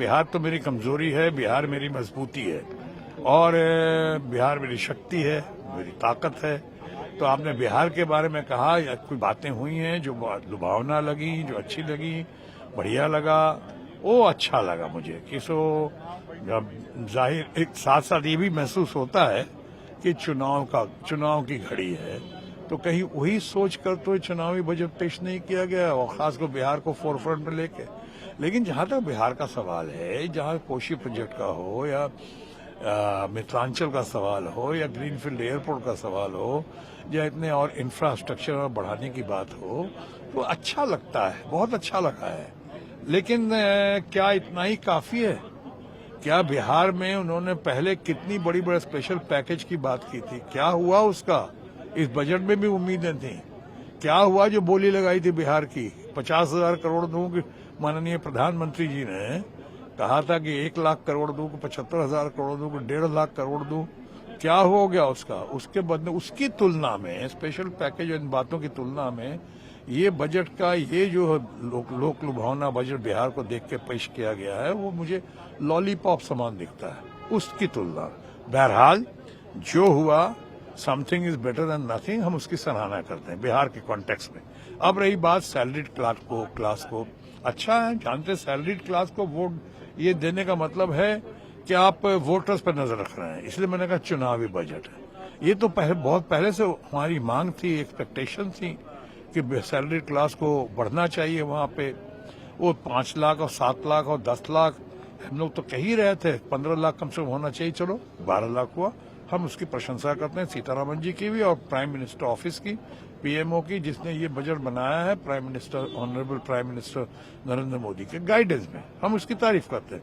बिहार तो मेरी कमजोरी है, बिहार मेरी मजबूती है और बिहार मेरी शक्ति है, मेरी ताकत है। तो आपने बिहार के बारे में कहा, या कुछ बातें हुई हैं जो लुभावना लगी, जो अच्छी लगी, बढ़िया लगा, वो अच्छा लगा मुझे कि जाहिर एक साथ साथ ये भी महसूस होता है कि चुनाव की घड़ी है, तो कहीं वही सोच कर तो चुनावी बजट पेश नहीं किया गया और खासकर बिहार को फोरफ्रंट में लेके। लेकिन जहां तक बिहार का सवाल है, जहां कोशी प्रोजेक्ट का हो या मिथिलांचल का सवाल हो या ग्रीनफील्ड एयरपोर्ट का सवाल हो या इतने और इंफ्रास्ट्रक्चर बढ़ाने की बात हो, तो अच्छा लगता है, बहुत अच्छा लगा है। लेकिन क्या इतना ही काफी है? क्या बिहार में उन्होंने पहले कितनी बड़ी बड़ी स्पेशल पैकेज की बात की थी, क्या हुआ उसका? इस बजट में भी उम्मीदें थी, क्या हुआ जो बोली लगाई थी बिहार की? 50,000 करोड़ दूंगी, माननीय प्रधानमंत्री जी ने कहा था कि 1 लाख करोड़ दूं, 75,000 करोड़ दूं, 1.5 लाख करोड़ दूं। क्या हो गया उसका? उसके बदले उसकी तुलना में, स्पेशल पैकेज इन बातों की तुलना में, ये बजट का ये जो लोक लुभावना बजट बिहार को देख के पेश किया गया है, वो मुझे लॉलीपॉप समान दिखता है उसकी तुलना। बहरहाल जो हुआ, something is better than nothing, हम उसकी सराहना करते हैं बिहार के कॉन्टेक्स्ट में। अब रही बात सैलरीड क्लास को, अच्छा है, जानते सैलरीड क्लास को वोट ये देने का मतलब है कि आप वोटर्स पर नजर रख रहे हैं, इसलिए मैंने कहा चुनावी बजट है। ये तो बहुत पहले से हमारी मांग थी, एक्सपेक्टेशन थी कि सैलरी क्लास को बढ़ना चाहिए। वहां पे वो 5 लाख और 7 लाख और 10 लाख हम लोग तो कह ही रहे थे, 15 लाख कम से कम होना चाहिए, चलो 12 लाख हुआ। हम उसकी प्रशंसा करते हैं सीतारामन जी की भी और प्राइम मिनिस्टर ऑफिस की, पीएमओ की, जिसने ये बजट बनाया है, prime minister honourable prime minister Narendra Modi के गाइडेंस में, हम उसकी तारीफ करते हैं।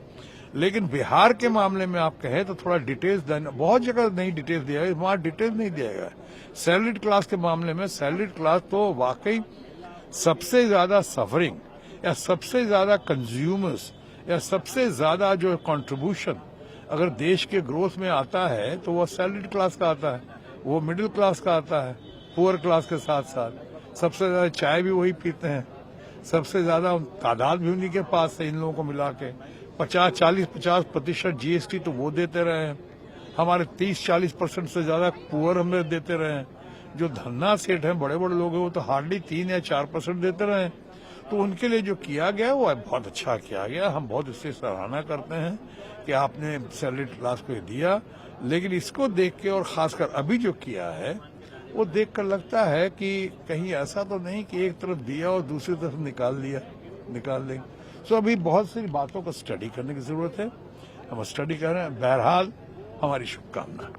लेकिन बिहार के मामले में आप कहें तो थोड़ा डिटेल्स देना, बहुत जगह नहीं डिटेल्स दिया है, वहां डिटेल्स नहीं दिया गया है। सैलरीड क्लास के मामले में सैलरीड क्लास तो वाकई सबसे ज्यादा सफरिंग या सबसे ज्यादा कंज्यूमर्स या सबसे ज्यादा जो कंट्रीब्यूशन अगर देश के ग्रोथ में आता है तो वह सैलरीड क्लास का आता है, वो मिडिल क्लास का आता है, पुअर क्लास के साथ साथ सबसे ज्यादा चाय भी वही पीते हैं, सबसे ज्यादा तादाद भी उन्हीं के पास है। इन लोगों को मिला के 50% जीएसटी तो वो देते रहे हैं, हमारे 30-40% से ज्यादा पुअर हमें देते रहे हैं। जो धन्ना सेठ हैं, बड़े बड़े लोग हैं, वो तो हार्डली 3 या 4% देते रहे हैं। तो उनके लिए जो किया गया वो बहुत अच्छा किया गया, हम बहुत इससे सराहना करते हैं कि आपने सैलरीड क्लास को दिया। लेकिन इसको देख के और खासकर अभी जो किया है वो देख कर लगता है कि कहीं ऐसा तो नहीं कि एक तरफ दिया और दूसरी तरफ निकाल देंगे। सो अभी बहुत सी बातों को स्टडी करने की जरूरत है, हम स्टडी कर रहे हैं। बहरहाल हमारी शुभकामना।